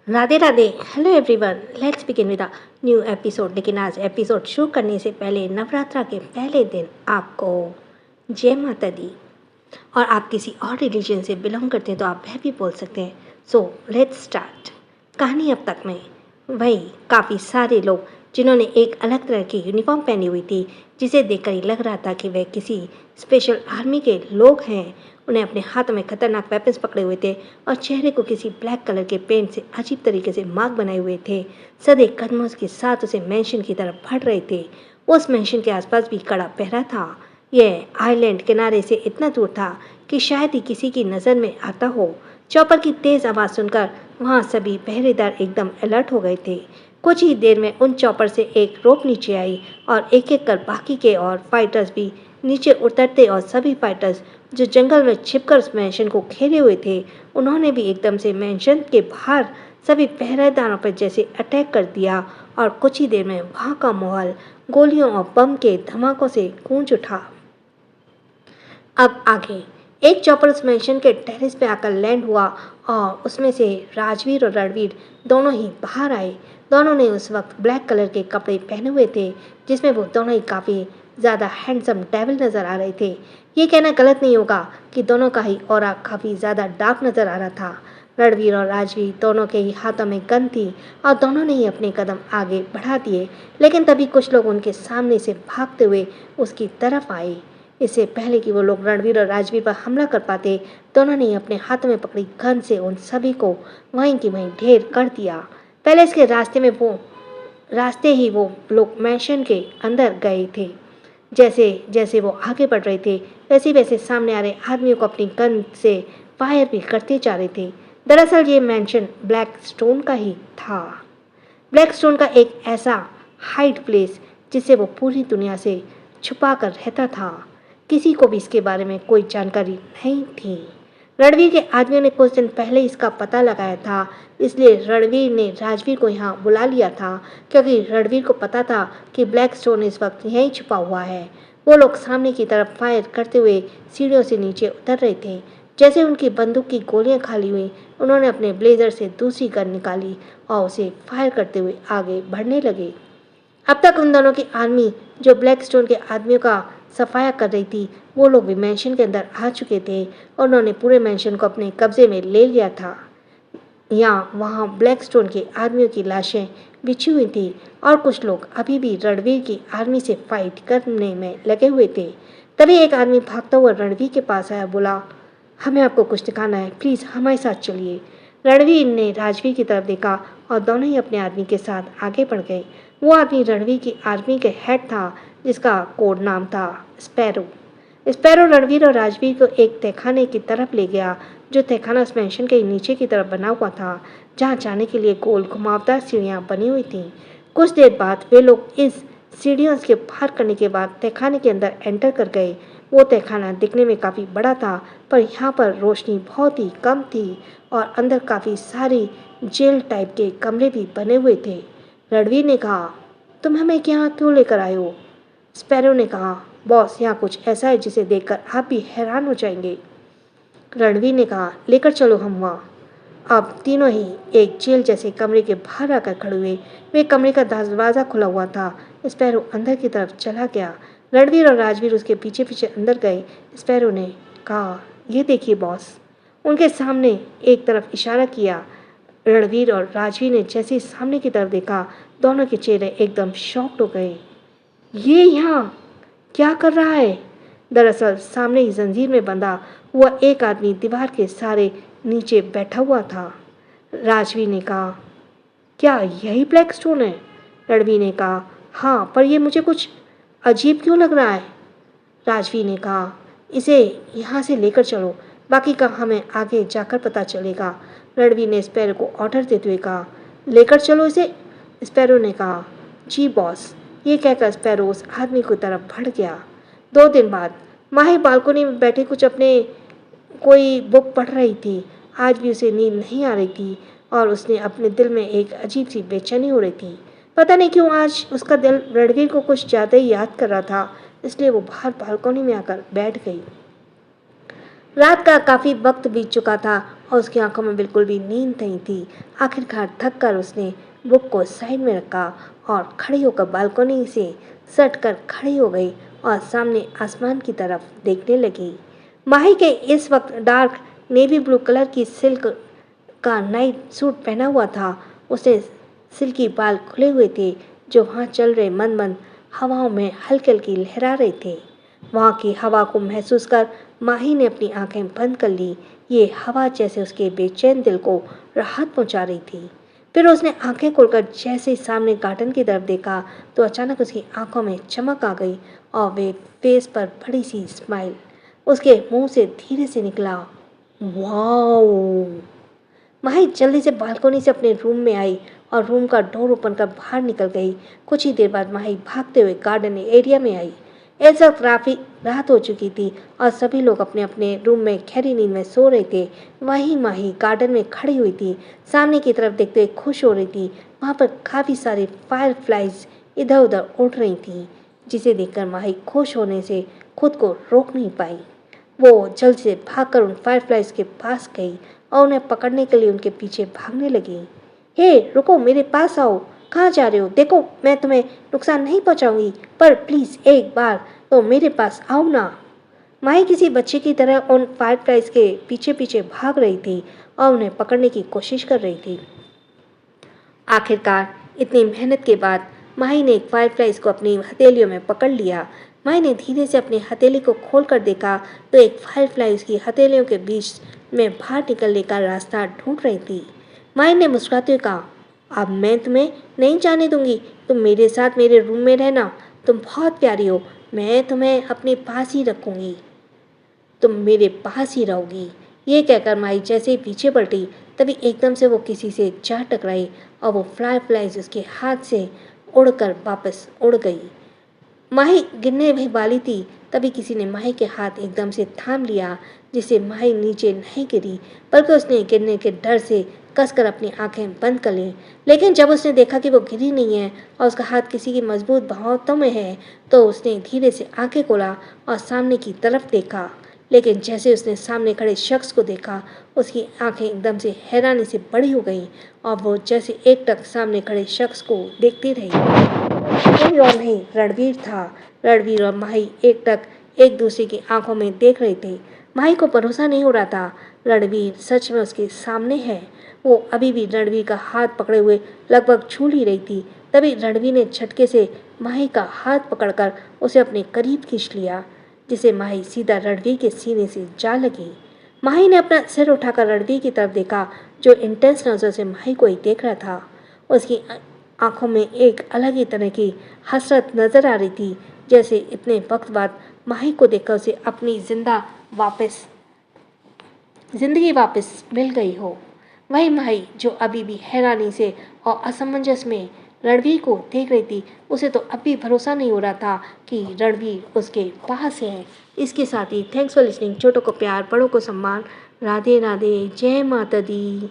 Radhe Radhe. Hello everyone, let's begin with a new episode. लेकिन आज episode शुरू करने से पहले नवरात्रा के पहले दिन आपको जय माता दी। और आप किसी और रिलीजन से बिलोंग करते हैं तो आप वह भी बोल सकते हैं। So let's start. कहानी अब तक में वही काफ़ी सारे लोग जिन्होंने एक अलग तरह की यूनिफॉर्म पहनी हुई थी, जिसे देखकर ही लग रहा था कि वे किसी स्पेशल आर्मी के लोग हैं। उन्हें अपने हाथों में खतरनाक वेपन्स पकड़े हुए थे और चेहरे को किसी ब्लैक कलर के पेंट से अजीब तरीके से मार्क बनाए हुए थे। सदे कदमों के साथ उसे मैंशन की तरफ बढ़ रहे थे। उस मैंशन के आसपास भी कड़ा पहरा था। यह आइलैंड किनारे से इतना दूर था कि शायद ही किसी की नज़र में आता हो। चॉपर की तेज़ आवाज़ सुनकर वहाँ सभी पहरेदार एकदम अलर्ट हो गए थे। कुछ ही देर में उन चॉपर से एक रोप नीचे आई और एक एक कर बाकी के और फाइटर्स भी नीचे उतरते और सभी फाइटर्स जो जंगल में छिपकर उस मैंशन को घेरे हुए थे, उन्होंने भी एकदम से मैंशन के बाहर सभी पहरेदारों पर जैसे अटैक कर दिया और कुछ ही देर में वहाँ का माहौल गोलियों और बम के धमाकों से गूंज उठा। अब आगे एक चॉपर उस मैंशन के टेरेस पे आकर लैंड हुआ और उसमें से राजवीर और रणवीर दोनों ही बाहर आए। दोनों ने उस वक्त ब्लैक कलर के कपड़े पहने हुए थे, जिसमें वो दोनों ही काफ़ी ज़्यादा हैंडसम डेविल नज़र आ रहे थे। ये कहना गलत नहीं होगा कि दोनों का ही ऑरा काफ़ी ज़्यादा डार्क नज़र आ रहा था। रणवीर और राजवीर दोनों के ही हाथों में गन थी और दोनों ने ही अपने कदम आगे बढ़ा दिए, लेकिन तभी कुछ लोग उनके सामने से भागते हुए उसकी तरफ आए। इससे पहले कि वो लोग रणवीर और राजवीर पर हमला कर पाते, दोनों ने अपने हाथों में पकड़ी गन से उन सभी को वहीं की वहीं ढेर कर दिया। पहले इसके रास्ते ही वो लोग मैंशन के अंदर गए थे। जैसे जैसे वो आगे बढ़ रहे थे, वैसे वैसे सामने आ रहे आदमियों को अपनी गन से फायर भी करते जा रहे थे। दरअसल ये मैंशन ब्लैक स्टोन का ही था। ब्लैक स्टोन का एक ऐसा हाइड प्लेस जिसे वो पूरी दुनिया से छुपा कर रहता था। किसी को भी इसके बारे में कोई जानकारी नहीं थी। रणवीर के आदमियों ने कुछ दिन पहले इसका पता लगाया था, इसलिए रणवीर ने राजवीर को यहाँ बुला लिया था, क्योंकि रणवीर को पता था कि ब्लैक स्टोन इस वक्त यहीं छुपा हुआ है। वो लोग सामने की तरफ फायर करते हुए सीढ़ियों से नीचे उतर रहे थे। जैसे उनकी बंदूक की गोलियां खाली हुई, उन्होंने अपने ब्लेजर से दूसरी गन निकाली और उसे फायर करते हुए आगे बढ़ने लगे। अब तक उन दोनों की आर्मी जो ब्लैक स्टोन के आदमियों का सफाया कर रही थी, वो लोग भी मैंशन के अंदर आ चुके थे और उन्होंने पूरे मैंशन को अपने कब्जे में ले लिया था। यहाँ वहाँ ब्लैक स्टोन के आदमियों की लाशें बिछी हुई थी और कुछ लोग अभी भी रणवीर की आर्मी से फाइट करने में लगे हुए थे। तभी एक आदमी भागता हुआ रणवीर के पास आया, बोला, हमें आपको कुछ दिखाना है, प्लीज़ हमारे साथ चलिए। रणवीर ने राजवीर की तरफ देखा और दोनों ही अपने आदमी के साथ आगे बढ़ गए। वो आदमी रणवीर की आर्मी के हेड था, जिसका कोड नाम था स्पैरो। स्पैरो रणवीर और राजवीर को एक तहखाने की तरफ ले गया, जो तहखाना उस मैंशन के नीचे की तरफ बना हुआ था, जहाँ जाने के लिए गोल घुमावदार सीढ़ियाँ बनी हुई थीं। कुछ देर बाद वे लोग इस सीढ़ियों के पार करने के बाद तहखाने के अंदर एंटर कर गए। वो तहखाना दिखने में काफ़ी बड़ा था, पर यहाँ पर रोशनी बहुत ही कम थी और अंदर काफ़ी सारी जेल टाइप के कमरे भी बने हुए थे। रणवीर ने कहा, तुम हमें यहाँ क्यों लेकर आए हो? स्पैरो ने कहा, बॉस, यहाँ कुछ ऐसा है जिसे देखकर आप भी हैरान हो जाएंगे। रणवीर ने कहा, लेकर चलो हम वहाँ। अब तीनों ही एक जेल जैसे कमरे के बाहर आकर खड़े हुए। वे कमरे का दरवाज़ा खुला हुआ था। स्पैरो अंदर की तरफ चला गया। रणवीर और राजवीर उसके पीछे पीछे अंदर गए। स्पैरो ने कहा, ये देखिए बॉस। उनके सामने एक तरफ इशारा किया। रणवीर और राजवीर ने जैसे ही सामने की तरफ देखा, दोनों के चेहरे एकदम शॉक्ड हो गए। ये यहाँ क्या कर रहा है? दरअसल सामने ही जंजीर में बंधा हुआ एक आदमी दीवार के सहारे नीचे बैठा हुआ था। राजवीर ने कहा, क्या यही ब्लैक स्टोन है? रणवीर ने कहा, हाँ, पर यह मुझे कुछ अजीब क्यों लग रहा है? राजवीर ने कहा, इसे यहाँ से लेकर चलो, बाकी का हमें आगे जाकर पता चलेगा। रणवीर ने स्पैरो को ऑर्डर देते हुए कहा, लेकर चलो इसे। स्पैरो ने कहा, जी बॉस। ये कहकर स्पैरो उस आदमी की तरफ बढ़ गया। 2 दिन बाद माही बालकोनी में बैठे कुछ अपने कोई बुक पढ़ रही थी। आज भी उसे नींद नहीं आ रही थी और उसने अपने दिल में एक अजीब सी बेचैनी हो रही थी। पता नहीं क्यों आज उसका दिल रणवीर को कुछ ज़्यादा ही याद कर रहा था, इसलिए वो बाहर बालकोनी में आकर बैठ गई। रात का काफ़ी वक्त बीत चुका था और उसकी आंखों में बिल्कुल भी नींद नहीं थी। आखिरकार थक कर उसने बुक को साइड में रखा और खड़ी होकर बालकनी से सट कर खड़ी हो गई और सामने आसमान की तरफ देखने लगी। माही के इस वक्त डार्क नेवी ब्लू कलर की सिल्क का नाइट सूट पहना हुआ था। उसने सिल्की बाल खुले हुए थे जो वहाँ चल रहे मंद मंद हवाओं में हल्की हल्की लहरा रहे थे। वहाँ की हवा को महसूस कर माही ने अपनी आंखें बंद कर ली। ये हवा जैसे उसके बेचैन दिल को राहत पहुँचा रही थी। फिर उसने आंखें खोलकर जैसे ही सामने गार्डन की तरफ देखा तो अचानक उसकी आंखों में चमक आ गई और वे फेस पर बड़ी सी स्माइल उसके मुंह से धीरे से निकला। वाओ! माही जल्दी से बालकनी से अपने रूम में आई और रूम का डोर ओपन कर बाहर निकल गई। कुछ ही देर बाद माही भागते हुए गार्डन एरिया में आई। इस वक्त काफी रात हो चुकी थी और सभी लोग अपने अपने रूम में गहरी नींद में सो रहे थे। वहीं माही गार्डन में खड़ी हुई थी, सामने की तरफ देखते हुए खुश हो रही थी। वहाँ पर काफ़ी सारी फायर फ्लाइज इधर उधर उड़ रही थी, जिसे देखकर माही खुश होने से खुद को रोक नहीं पाई। वो जल्द से भागकर उन फायरफ्लाइज के पास गई और उन्हें पकड़ने के लिए उनके पीछे भागने लगी। हे रुको, मेरे पास आओ, कहाँ जा रहे हो? देखो मैं तुम्हें नुकसान नहीं पहुँचाऊंगी, पर प्लीज़ एक बार तो मेरे पास आओ ना। माही किसी बच्चे की तरह उन फायरफ्लाइज के पीछे पीछे भाग रही थी और उन्हें पकड़ने की कोशिश कर रही थी। आखिरकार इतनी मेहनत के बाद माही ने एक फायरफ्लाइज को अपनी हथेलियों में पकड़ लिया। माही ने धीरे से अपनी हथेली को खोलकर देखा तो एक फायरफ्लाई उसकी हथेलियों के बीच में बाहर निकलने का रास्ता ढूंढ रही थी। माही ने मुस्कुराते हुए कहा, अब मैं तुम्हें नहीं जाने दूंगी, तुम मेरे साथ मेरे रूम में रहना, तुम बहुत प्यारी हो, मैं तुम्हें अपने पास ही रखूंगी, तुम मेरे पास ही रहोगी। ये कहकर माही जैसे ही पीछे पलटी तभी एकदम से वो किसी से जा टकराई और वो फायरफ्लाइज उसके हाथ से उड़कर वापस उड़ गई। माही गिरने भी वाली थी तभी किसी ने माही के हाथ एकदम से थाम लिया, जिससे माही नीचे नहीं गिरी बल्कि उसने गिरने के डर से कसकर अपनी आंखें बंद कर ली। लेकिन जब उसने देखा कि वो गिरी नहीं है और उसका हाथ किसी की मजबूत बाहों में है तो उसने धीरे से आंखें खोला और सामने की तरफ देखा। लेकिन जैसे उसने सामने खड़े शख्स को देखा उसकी आंखें एकदम से हैरानी से बड़ी हो गईं और वो जैसे एकटक सामने खड़े शख्स को देखती रही। कोई और नहीं, रणवीर था। रणवीर और माही एकटक एक दूसरे की आंखों में देख रहे थे। माही को भरोसा नहीं हो रहा था, रणवीर सच में उसके सामने है। वो अभी भी रणवीर का हाथ पकड़े हुए लगभग छू ही रही थी तभी रणवीर ने झटके से माही का हाथ पकड़कर उसे अपने करीब खींच लिया, जिसे माही सीधा रणवीर के सीने से जा लगी। माही ने अपना सिर उठाकर रणवीर की तरफ देखा जो इंटेंस नजर से माही को ही देख रहा था। उसकी आंखों में एक अलग ही तरह की हसरत नजर आ रही थी, जैसे इतने वक्त बाद माही को देखकर उसे अपनी जिंदगी वापस मिल गई हो। वही माही जो अभी भी हैरानी से और असमंजस में रणवीर को देख रही थी, उसे तो अब भी भरोसा नहीं हो रहा था कि रणवीर उसके पास है। इसके साथ ही थैंक्स फॉर लिसनिंग। छोटों को प्यार, बड़ों को सम्मान। राधे राधे, जय माता दी।